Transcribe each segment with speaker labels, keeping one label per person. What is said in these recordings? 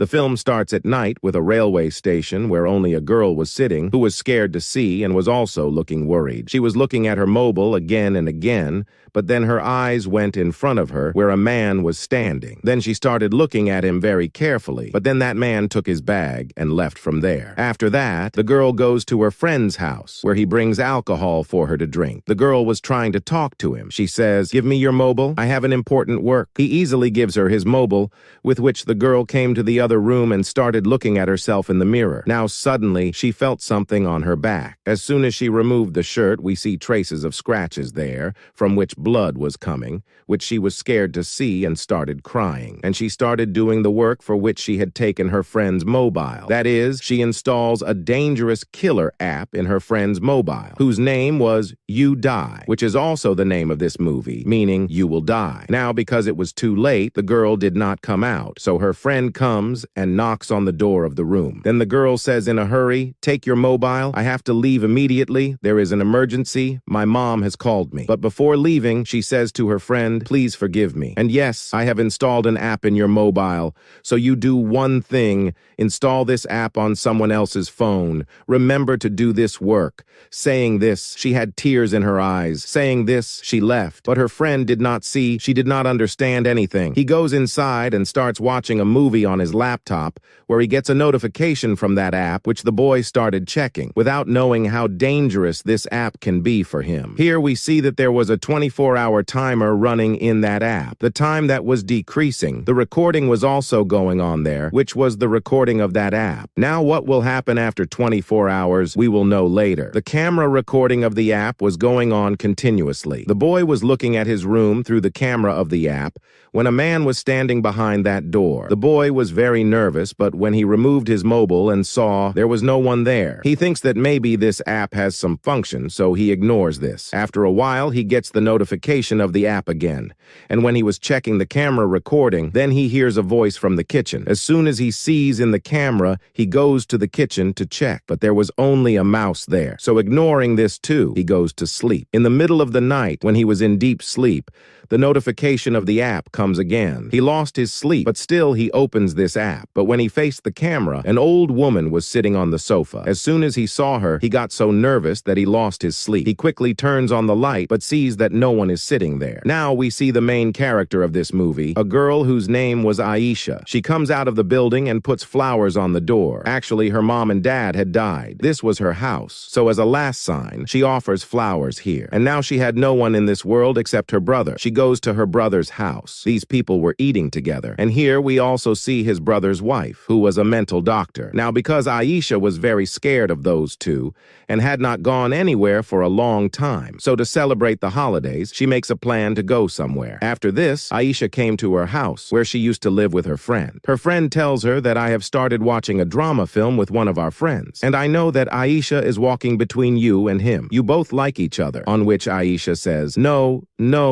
Speaker 1: The film starts at night with a railway station where only a girl was sitting who was scared to see and was also looking worried. She was looking at her mobile again and again, but then her eyes went in front of her where a man was standing. Then she started looking at him very carefully, but then that man took his bag and left from there. After that, the girl goes to her friend's house where he brings alcohol for her to drink. The girl was trying to talk to him. She says, "Give me your mobile. I have an important work." He easily gives her his mobile, with which the girl came to the other room and started looking at herself in the mirror. Now suddenly, she felt something on her back. As soon as she removed the shirt, we see traces of scratches there, from which blood was coming, which she was scared to see and started crying. And she started doing the work for which she had taken her friend's mobile. That is, she installs a dangerous killer app in her friend's mobile, whose name was You Die, which is also the name of this movie, meaning you will die. Now, because it was too late, the girl did not come out, so her friend comes and knocks on the door of the room. Then the girl says in a hurry, "Take your mobile. I have to leave immediately. There is an emergency. My mom has called me." But before leaving, she says to her friend, "Please forgive me. And yes, I have installed an app in your mobile. So you do one thing, install this app on someone else's phone. Remember to do this work." Saying this, she had tears in her eyes. Saying this, she left. But her friend did not see. She did not understand anything. He goes inside and starts watching a movie on his laptop, where he gets a notification from that app, which the boy started checking, without knowing how dangerous this app can be for him. Here we see that there was a 24-hour timer running in that app. The time that was decreasing. The recording was also going on there, which was the recording of that app. Now what will happen after 24 hours, we will know later. The camera recording of the app was going on continuously. The boy was looking at his room through the camera of the app when a man was standing behind that door. The boy was very nervous, but when he removed his mobile and saw there was no one there, he thinks that maybe this app has some function, so he ignores this. After a while, he gets the notification of the app again, and when he was checking the camera recording, then he hears a voice from the kitchen. As soon as he sees in the camera, he goes to the kitchen to check, but there was only a mouse there. So ignoring this too, he goes to sleep. In the middle of the night, when he was in deep sleep, the notification of the app comes again. He lost his sleep, but still he opens this app. But when he faced the camera, an old woman was sitting on the sofa. As soon as he saw her, he got so nervous that he lost his sleep. He quickly turns on the light, but sees that no one is sitting there. Now we see the main character of this movie, a girl whose name was Aisha. She comes out of the building and puts flowers on the door. Actually, her mom and dad had died. This was her house. So as a last sign, she offers flowers here. And now she had no one in this world except her brother. She goes to her brother's house. These people were eating together. And here we also see his brother's wife, who was a mental doctor. Now, because Aisha was very scared of those two and had not gone anywhere for a long time, so to celebrate the holidays, she makes a plan to go somewhere. After this, Aisha came to her house, where she used to live with her friend. Her friend tells her that I have started watching a drama film with one of our friends, and I know that Aisha is walking between you and him. You both like each other. On which Aisha says, No,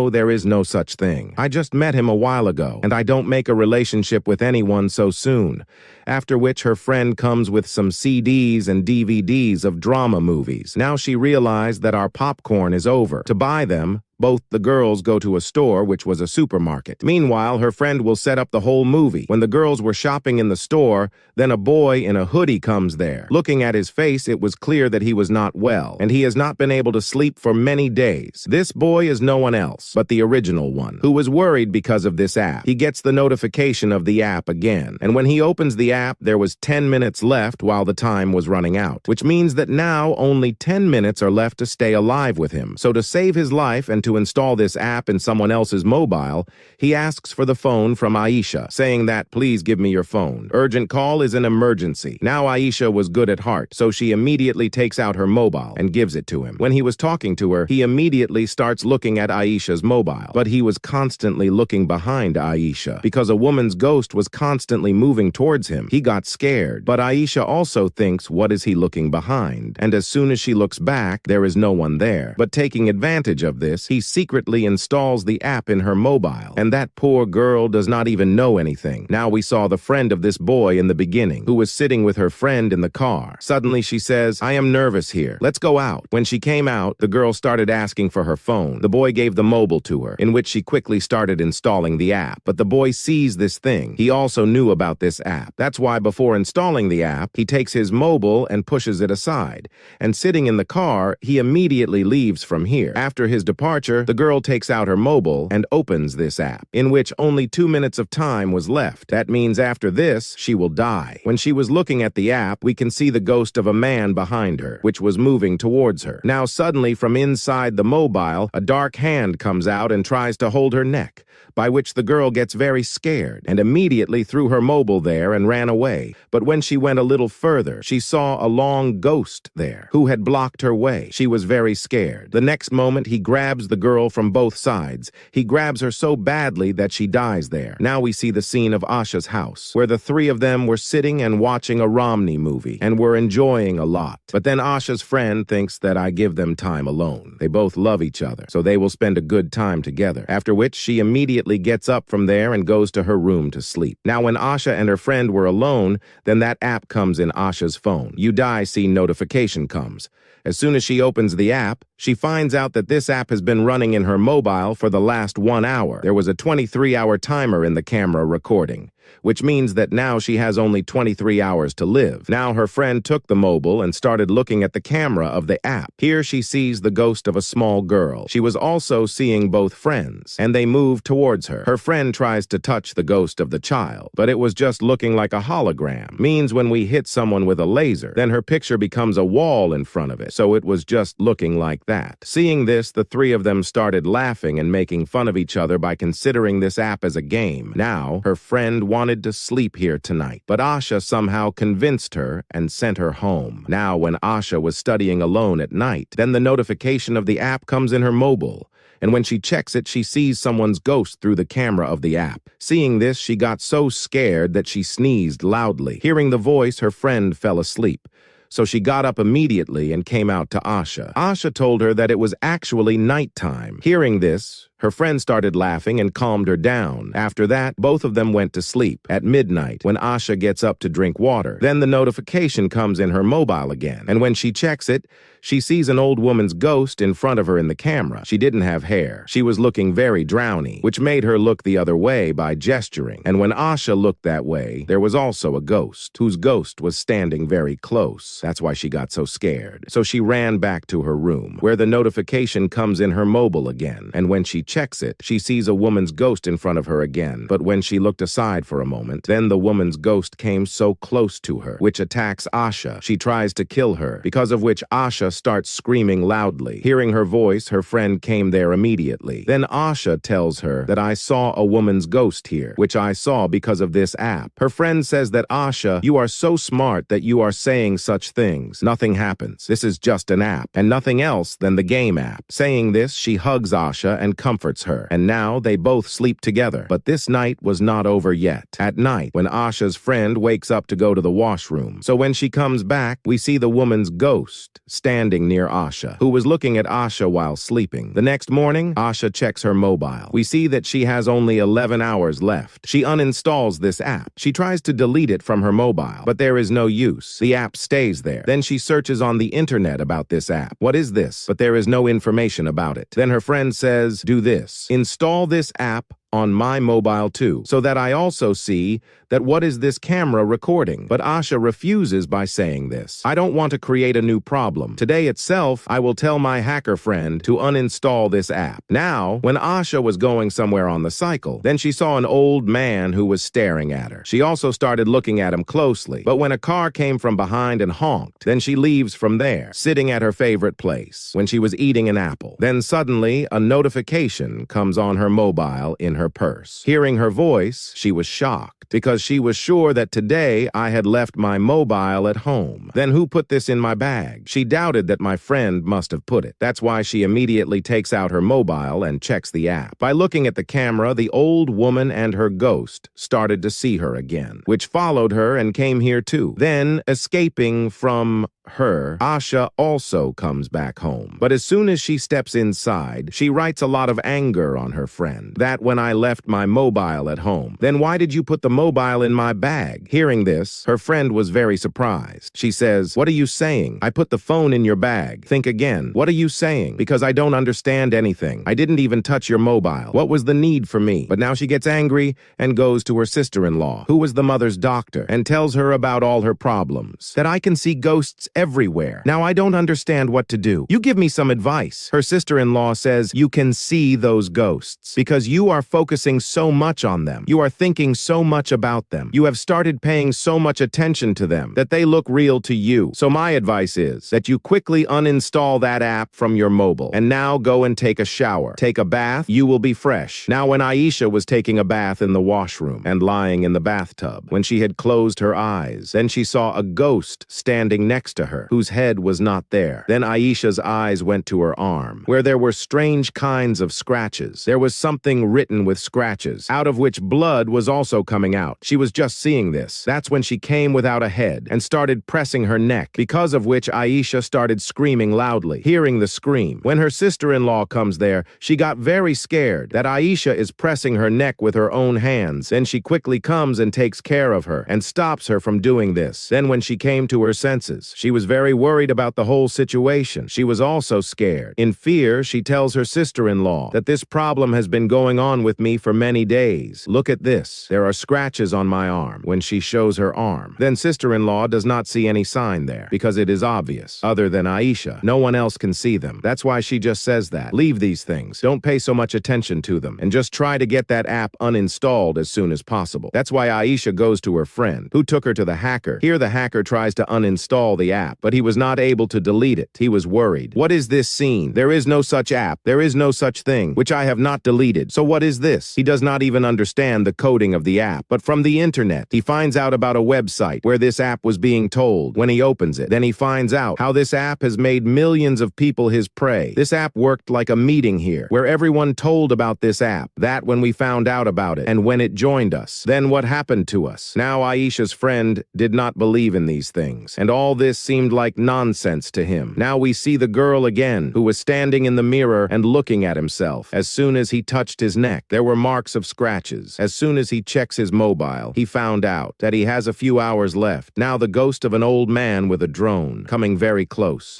Speaker 1: there is no such thing. I just met him a while ago, and I don't make a relationship with anyone so soon. After which her friend comes with some CDs and DVDs of drama movies. Now she realized that our popcorn is over. To buy them, both the girls go to a store, which was a supermarket. Meanwhile, her friend will set up the whole movie. When the girls were shopping in the store, then a boy in a hoodie comes there. Looking at his face, it was clear that he was not well, and he has not been able to sleep for many days. This boy is no one else but the original one, who was worried because of this app. He gets the notification of the app again, and when he opens the app, there was 10 minutes left while the time was running out, which means that now only 10 minutes are left to stay alive with him. So to save his life and to install this app in someone else's mobile, he asks for the phone from Aisha, saying that, "Please give me your phone. Urgent call is an emergency." Now Aisha was good at heart, so she immediately takes out her mobile and gives it to him. When he was talking to her, he immediately starts looking at Aisha's mobile, but he was constantly looking behind Aisha because a woman's ghost was constantly moving towards him. He got scared, but Aisha also thinks, what is he looking behind? And as soon as she looks back, there is no one there. But taking advantage of this, he secretly installs the app in her mobile, and that poor girl does not even know anything. Now we saw the friend of this boy in the beginning, who was sitting with her friend in the car. Suddenly she says, "I am nervous here. Let's go out." When she came out, the girl started asking for her phone. The boy gave the mobile to her, in which she quickly started installing the app. But the boy sees this thing. He also knew about this app. That's why before installing the app, he takes his mobile and pushes it aside. And sitting in the car, he immediately leaves from here. After his departure, the girl takes out her mobile and opens this app, in which only 2 minutes of time was left. That means after this, she will die. When she was looking at the app, we can see the ghost of a man behind her, which was moving towards her. Now suddenly from inside the mobile, a dark hand comes out and tries to hold her neck, by which the girl gets very scared and immediately threw her mobile there and ran away. But when she went a little further, she saw a long ghost there who had blocked her way. She was very scared. The next moment, he grabs the girl from both sides. He grabs her so badly that she dies there. Now we see the scene of Asha's house, where the three of them were sitting and watching a Romney movie and were enjoying a lot. But then Asha's friend thinks that I give them time alone. They both love each other, so they will spend a good time together, after which she immediately gets up from there and goes to her room to sleep. Now when Asha and her friend were alone, then that app comes in Asha's phone. You die scene notification comes. As soon as she opens the app, she finds out that this app has been running in her mobile for the last 1 hour. There was a 23-hour timer in the camera recording, which means that now she has only 23 hours to live. Now her friend took the mobile and started looking at the camera of the app. Here she sees the ghost of a small girl. She was also seeing both friends, and they move towards her. Her friend tries to touch the ghost of the child, but it was just looking like a hologram. Means when we hit someone with a laser, then her picture becomes a wall in front of it, so it was just looking like that. Seeing this, the three of them started laughing and making fun of each other by considering this app as a game. Now, her friend wanted to sleep here tonight, but Asha somehow convinced her and sent her home. Now, when Asha was studying alone at night, then the notification of the app comes in her mobile, and when she checks it, she sees someone's ghost through the camera of the app. Seeing this, she got so scared that she sneezed loudly. Hearing the voice, her friend fell asleep. So she got up immediately and came out to Asha. Asha told her that it was actually nighttime. Hearing this, her friend started laughing and calmed her down. After that, both of them went to sleep. At midnight, when Asha gets up to drink water, then the notification comes in her mobile again. And when she checks it, she sees an old woman's ghost in front of her in the camera. She didn't have hair. She was looking very drowny, which made her look the other way by gesturing. And when Asha looked that way, there was also a ghost, whose ghost was standing very close. That's why she got so scared. So she ran back to her room, where the notification comes in her mobile again. And when she checks it, she sees a woman's ghost in front of her again. But when she looked aside for a moment, then the woman's ghost came so close to her, which attacks Asha. She tries to kill her, because of which Asha starts screaming loudly. Hearing her voice, her friend came there immediately. Then Asha tells her that I saw a woman's ghost here, which I saw because of this app. Her friend says that Asha, you are so smart that you are saying such things. Nothing happens. This is just an app, and nothing else than the game app. Saying this, she hugs Asha and comforts her, and now they both sleep together. But this night was not over yet. At night, when Asha's friend wakes up to go to the washroom, so when she comes back, we see the woman's ghost standing near Asha, who was looking at Asha while sleeping. The next morning, Asha checks her mobile. We see that she has only 11 hours left. She uninstalls this app. She tries to delete it from her mobile, but there is no use. The app stays there. Then she searches on the internet about this app. What is this? But there is no information about it. Then her friend says, do this. Install this app on my mobile too, so that I also see that what is this camera recording. But Asha refuses by saying this. I don't want to create a new problem. Today itself, I will tell my hacker friend to uninstall this app. Now, when Asha was going somewhere on the cycle, then she saw an old man who was staring at her. She also started looking at him closely, but when a car came from behind and honked, then she leaves from there, sitting at her favorite place, when she was eating an apple. Then suddenly, a notification comes on her mobile in her purse. Hearing her voice, she was shocked, because she was sure that today I had left my mobile at home. Then who put this in my bag? She doubted that my friend must have put it. That's why she immediately takes out her mobile and checks the app. By looking at the camera, the old woman and her ghost started to see her again, which followed her and came here too. Then, escaping from her, Asha also comes back home. But as soon as she steps inside, she writes a lot of anger on her friend. That when I left my mobile at home. Then why did you put the mobile in my bag? Hearing this, her friend was very surprised. She says, "What are you saying? I put the phone in your bag." Think again. What are you saying? Because I don't understand anything. I didn't even touch your mobile. What was the need for me? But now she gets angry and goes to her sister-in-law, who was the mother's doctor, and tells her about all her problems. That I can see ghosts everywhere. Now I don't understand what to do. You give me some advice. Her sister-in-law says, you can see those ghosts because you are focusing so much on them. You are thinking so much about them. You have started paying so much attention to them that they look real to you. So my advice is that you quickly uninstall that app from your mobile and now go and take a shower. Take a bath, you will be fresh. Now when Aisha was taking a bath in the washroom and lying in the bathtub, when she had closed her eyes, then she saw a ghost standing next to her, whose head was not there. Then Aisha's eyes went to her arm, where there were strange kinds of scratches. There was something written with scratches, out of which blood was also coming out. She was just seeing this. That's when she came without a head and started pressing her neck, because of which Aisha started screaming loudly, hearing the scream. When her sister-in-law comes there, she got very scared that Aisha is pressing her neck with her own hands. Then she quickly comes and takes care of her and stops her from doing this. Then when she came to her senses, she was very worried about the whole situation. She was also scared. In fear, she tells her sister-in-law that this problem has been going on with me for many days. Look at this. There are scratches on my arm. When she shows her arm, then sister-in-law does not see any sign there because it is obvious. Other than Aisha, no one else can see them. That's why she just says that. Leave these things. Don't pay so much attention to them and just try to get that app uninstalled as soon as possible. That's why Aisha goes to her friend, who took her to the hacker. Here the hacker tries to uninstall the app, but he was not able to delete it. He was worried. What is this scene? There is no such app. There is no such thing, which I have not deleted. So what is this? He does not even understand the coding of the app, but from the internet, he finds out about a website where this app was being told. When he opens it, then he finds out how this app has made millions of people his prey. This app worked like a meeting here, where everyone told about this app. That when we found out about it, and when it joined us, then what happened to us? Now Aisha's friend did not believe in these things, and all this seemed like nonsense to him. Now we see the girl again, who was standing in the mirror and looking at himself. As soon as he touched his neck, there were marks of scratches. As soon as he checks his mobile, he found out that he has a few hours left. Now the ghost of an old man with a drone came very close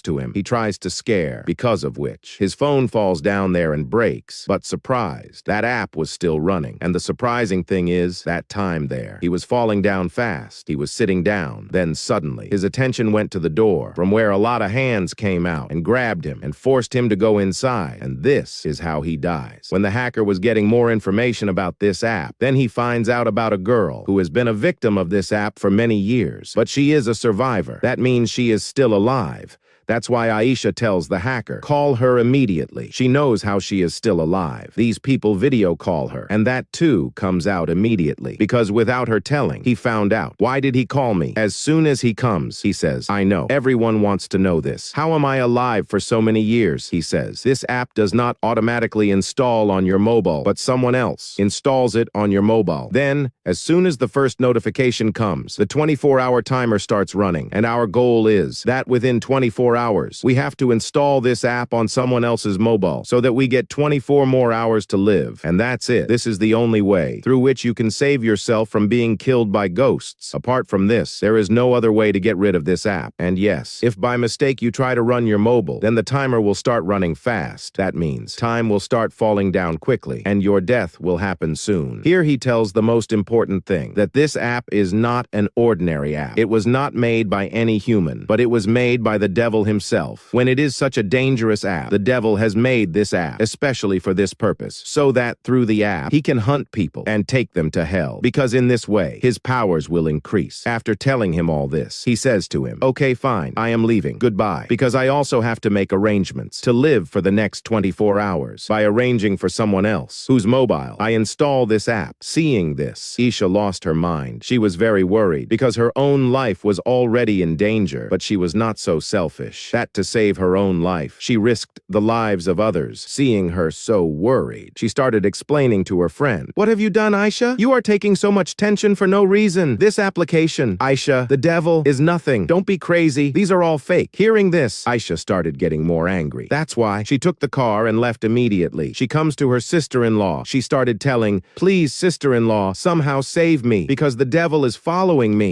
Speaker 1: to him. He tries to scare, because of which his phone falls down there and breaks. But surprised, that app was still running. And the surprising thing is, that time there, he was falling down fast. He was sitting down. Then suddenly, his attention went to the door, from where a lot of hands came out and grabbed him and forced him to go inside. And this is how he dies. When the hacker was getting more information about this app, then he finds out about a girl who has been a victim of this app for many years. But she is a survivor. That means she is still alive. That's why Aisha tells the hacker, call her immediately. She knows how she is still alive. These people video call her, and that too comes out immediately. Because without her telling, he found out. Why did he call me? As soon as he comes, he says, I know. Everyone wants to know this. How am I alive for so many years? He says, this app does not automatically install on your mobile, but someone else installs it on your mobile. Then, as soon as the first notification comes, the 24-hour timer starts running, and our goal is that within 24 hours, we have to install this app on someone else's mobile so that we get 24 more hours to live. And that's it. This is the only way through which you can save yourself from being killed by ghosts. Apart from this, there is no other way to get rid of this app. And yes, if by mistake you try to run your mobile, then the timer will start running fast. That means time will start falling down quickly, and your death will happen soon. Here he tells the most important thing, that this app is not an ordinary app. It was not made by any human, but it was made by the devil himself. When it is such a dangerous app, the devil has made this app especially for this purpose, so that through the app, he can hunt people and take them to hell, because in this way, his powers will increase. After telling him all this, he says to him, okay, fine, I am leaving. Goodbye, because I also have to make arrangements to live for the next 24 hours by arranging for someone else, whose mobile I install this app. Seeing this, Isha lost her mind. She was very worried because her own life was already in danger, but she was not so selfish. foolish. That to save her own life, she risked the lives of others. Seeing her so worried, she started explaining to her friend. What have you done, Aisha? You are taking so much tension for no reason. This application, Aisha, the devil, is nothing. Don't be crazy. These are all fake. Hearing this, Aisha started getting more angry. That's why she took the car and left immediately. She comes to her sister-in-law. She started telling, please, sister-in-law, somehow save me because the devil is following me.